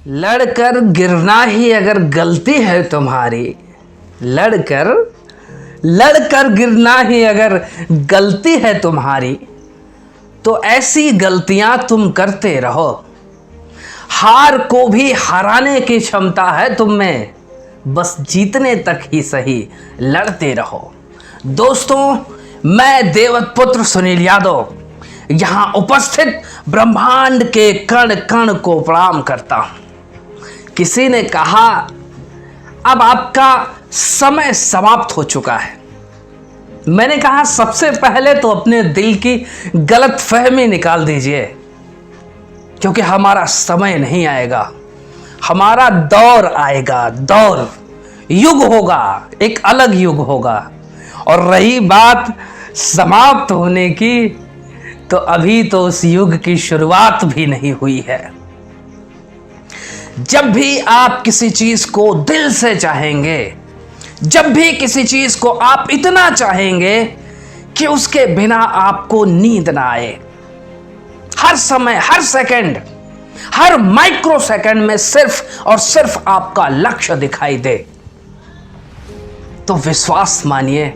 लड़कर गिरना ही अगर गलती है तुम्हारी, लड़कर गिरना ही अगर गलती है तुम्हारी, तो ऐसी गलतियां तुम करते रहो। हार को भी हराने की क्षमता है तुम में, बस जीतने तक ही सही लड़ते रहो। दोस्तों, मैं देवत पुत्र सुनील यादव यहाँ उपस्थित ब्रह्मांड के कण कण को प्रणाम करता हूँ। किसी ने कहा अब आपका समय समाप्त हो चुका है। मैंने कहा सबसे पहले तो अपने दिल की गलतफहमी निकाल दीजिए, क्योंकि हमारा समय नहीं आएगा, हमारा दौर आएगा। दौर युग होगा, एक अलग युग होगा। और रही बात समाप्त होने की, तो अभी तो उस युग की शुरुआत भी नहीं हुई है। जब भी आप किसी चीज को दिल से चाहेंगे, जब भी किसी चीज को आप इतना चाहेंगे कि उसके बिना आपको नींद ना आए, हर समय, हर सेकंड, हर माइक्रो सेकंड में सिर्फ और सिर्फ आपका लक्ष्य दिखाई दे, तो विश्वास मानिए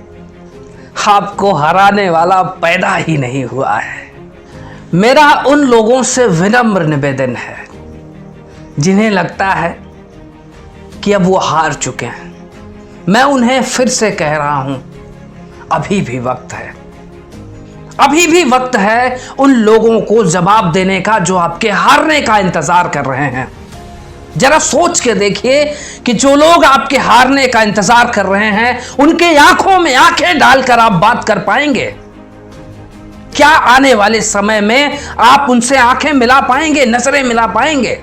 आपको हराने वाला पैदा ही नहीं हुआ है। मेरा उन लोगों से विनम्र निवेदन है जिन्हें लगता है कि अब वो हार चुके हैं। मैं उन्हें फिर से कह रहा हूं, अभी भी वक्त है, अभी भी वक्त है उन लोगों को जवाब देने का जो आपके हारने का इंतजार कर रहे हैं। जरा सोच के देखिए कि जो लोग आपके हारने का इंतजार कर रहे हैं, उनके आंखों में आंखें डालकर आप बात कर पाएंगे? क्या आने वाले समय में आप उनसे आंखें मिला पाएंगे, नजरें मिला पाएंगे?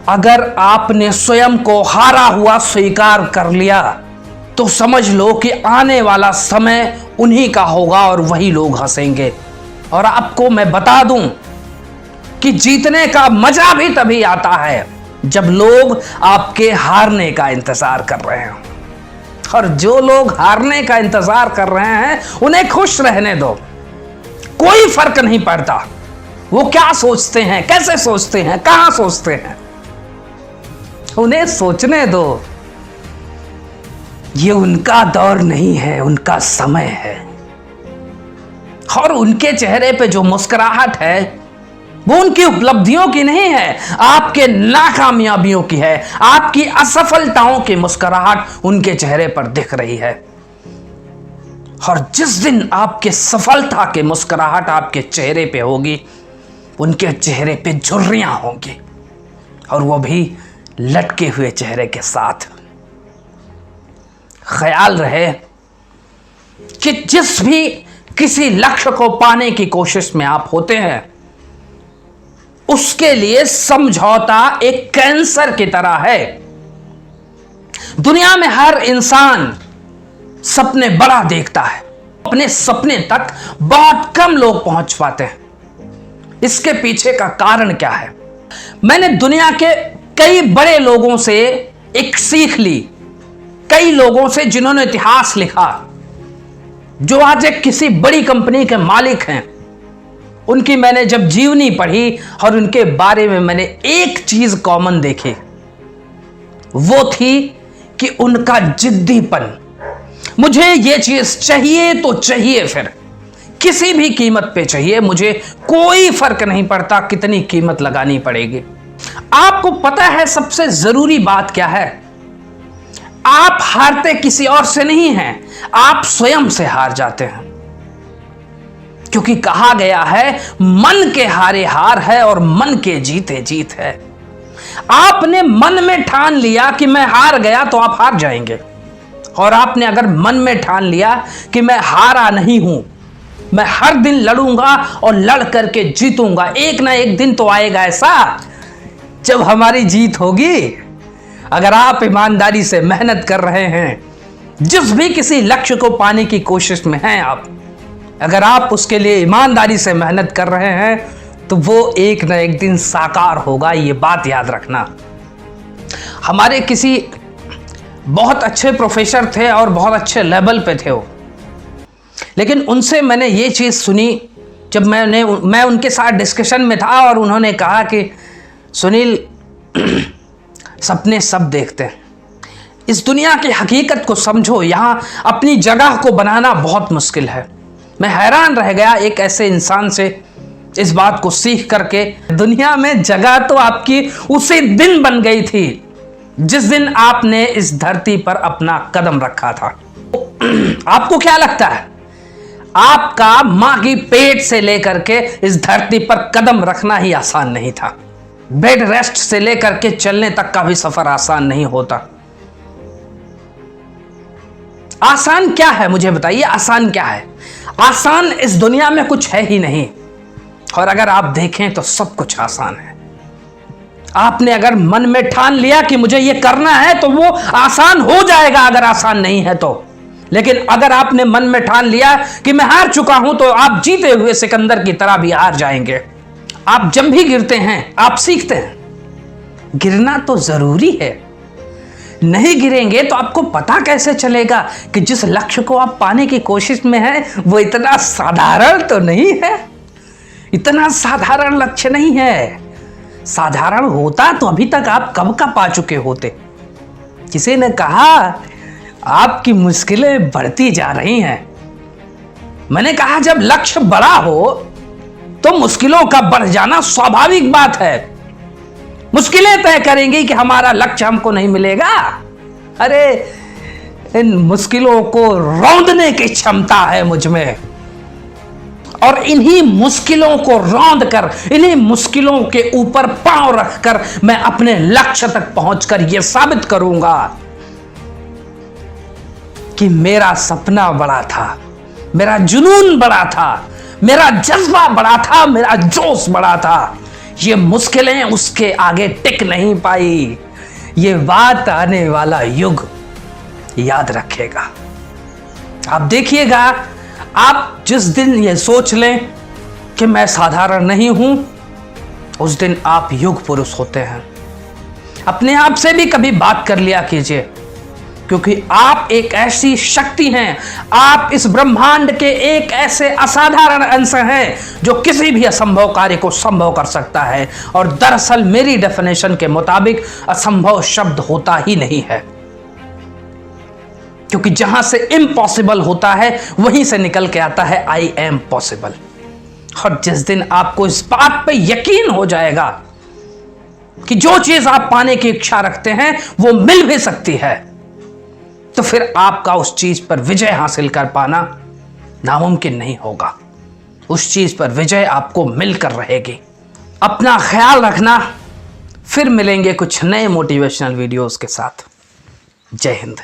अगर आपने स्वयं को हारा हुआ स्वीकार कर लिया, तो समझ लो कि आने वाला समय उन्हीं का होगा और वही लोग हंसेंगे। और आपको मैं बता दूं कि जीतने का मजा भी तभी आता है जब लोग आपके हारने का इंतजार कर रहे हैं। और जो लोग हारने का इंतजार कर रहे हैं, उन्हें खुश रहने दो, कोई फर्क नहीं पड़ता वो क्या सोचते हैं, कैसे सोचते हैं, कहां सोचते हैं, उन्हें सोचने दो। ये उनका दौर नहीं है, उनका समय है। और उनके चेहरे पे जो मुस्कुराहट है, वो उनकी उपलब्धियों की नहीं है, आपके नाकामयाबियों की है। आपकी असफलताओं की मुस्कुराहट उनके चेहरे पर दिख रही है। और जिस दिन आपके सफलता की मुस्कुराहट आपके चेहरे पे होगी, उनके चेहरे पे झुर्रियां होंगी, और वो भी लटके हुए चेहरे के साथ। ख्याल रहे कि जिस भी किसी लक्ष्य को पाने की कोशिश में आप होते हैं, उसके लिए समझौता एक कैंसर की तरह है। दुनिया में हर इंसान सपने बड़ा देखता है, अपने सपने तक बहुत कम लोग पहुंच पाते हैं। इसके पीछे का कारण क्या है? मैंने दुनिया के कई बड़े लोगों से एक सीख ली, कई लोगों से जिन्होंने इतिहास लिखा, जो आज एक किसी बड़ी कंपनी के मालिक हैं। उनकी मैंने जब जीवनी पढ़ी और उनके बारे में मैंने एक चीज कॉमन देखी, वो थी कि उनका जिद्दीपन। मुझे ये चीज चाहिए तो चाहिए, फिर किसी भी कीमत पे चाहिए, मुझे कोई फर्क नहीं पड़ता कितनी कीमत लगानी पड़ेगी। आपको पता है सबसे जरूरी बात क्या है? आप हारते किसी और से नहीं हैं, आप स्वयं से हार जाते हैं। क्योंकि कहा गया है, मन के हारे हार है और मन के जीते जीत है। आपने मन में ठान लिया कि मैं हार गया, तो आप हार जाएंगे। और आपने अगर मन में ठान लिया कि मैं हारा नहीं हूं, मैं हर दिन लड़ूंगा और लड़ करके जीतूंगा, एक ना एक दिन तो आएगा ऐसा जब हमारी जीत होगी। अगर आप ईमानदारी से मेहनत कर रहे हैं, जिस भी किसी लक्ष्य को पाने की कोशिश में हैं आप, अगर आप उसके लिए ईमानदारी से मेहनत कर रहे हैं, तो वो एक ना एक दिन साकार होगा, ये बात याद रखना। हमारे किसी बहुत अच्छे प्रोफेसर थे और बहुत अच्छे लेवल पे थे वो, लेकिन उनसे मैंने ये चीज़ सुनी जब मैं उनके साथ डिस्कशन में था, और उन्होंने कहा कि सुनील, सपने सब देखते हैं। इस दुनिया की हकीकत को समझो, यहाँ अपनी जगह को बनाना बहुत मुश्किल है। मैं हैरान रह गया एक ऐसे इंसान से इस बात को सीख करके। दुनिया में जगह तो आपकी उसी दिन बन गई थी जिस दिन आपने इस धरती पर अपना कदम रखा था। आपको क्या लगता है, आपका मां की पेट से लेकर के इस धरती पर कदम रखना ही आसान नहीं था। बेड रेस्ट से लेकर के चलने तक का भी सफर आसान नहीं होता। आसान क्या है मुझे बताइए, आसान क्या है? आसान इस दुनिया में कुछ है ही नहीं। और अगर आप देखें तो सब कुछ आसान है। आपने अगर मन में ठान लिया कि मुझे ये करना है तो वो आसान हो जाएगा, अगर आसान नहीं है तो। लेकिन अगर आपने मन में ठान लिया कि मैं हार चुका हूं, तो आप जीते हुए सिकंदर की तरह भी हार जाएंगे। आप जब भी गिरते हैं आप सीखते हैं। गिरना तो जरूरी है, नहीं गिरेंगे तो आपको पता कैसे चलेगा कि जिस लक्ष्य को आप पाने की कोशिश में हैं वो इतना साधारण तो नहीं है। इतना साधारण लक्ष्य नहीं है। साधारण होता तो अभी तक आप कब का पा चुके होते। किसी ने कहा आपकी मुश्किलें बढ़ती जा रही हैं। मैंने कहा जब लक्ष्य बड़ा हो तो मुश्किलों का बढ़ जाना स्वाभाविक बात है। मुश्किलें तय करेंगी कि हमारा लक्ष्य हमको नहीं मिलेगा। अरे इन मुश्किलों को रौंदने की क्षमता है मुझ में, और इन्हीं मुश्किलों को रौंद कर, इन्हीं मुश्किलों के ऊपर पांव रखकर मैं अपने लक्ष्य तक पहुंचकर यह साबित करूंगा कि मेरा सपना बड़ा था, मेरा जुनून बड़ा था, मेरा जज्बा बड़ा था, मेरा जोश बड़ा था। ये मुश्किलें उसके आगे टिक नहीं पाई। ये बात आने वाला युग याद रखेगा। आप देखिएगा, आप जिस दिन ये सोच लें कि मैं साधारण नहीं हूं, उस दिन आप युग पुरुष होते हैं। अपने आप से भी कभी बात कर लिया कीजिए, क्योंकि आप एक ऐसी शक्ति हैं, आप इस ब्रह्मांड के एक ऐसे असाधारण अंश हैं जो किसी भी असंभव कार्य को संभव कर सकता है। और दरअसल मेरी डेफिनेशन के मुताबिक असंभव शब्द होता ही नहीं है, क्योंकि जहां से इम्पॉसिबल होता है वहीं से निकल के आता है आई एम पॉसिबल। और जिस दिन आपको इस बात पे यकीन हो जाएगा कि जो चीज आप पाने की इच्छा रखते हैं वो मिल भी सकती है, तो फिर आपका उस चीज पर विजय हासिल कर पाना नामुमकिन नहीं होगा। उस चीज पर विजय आपको मिलकर रहेगी। अपना ख्याल रखना। फिर मिलेंगे कुछ नए मोटिवेशनल वीडियोस के साथ। जय हिंद।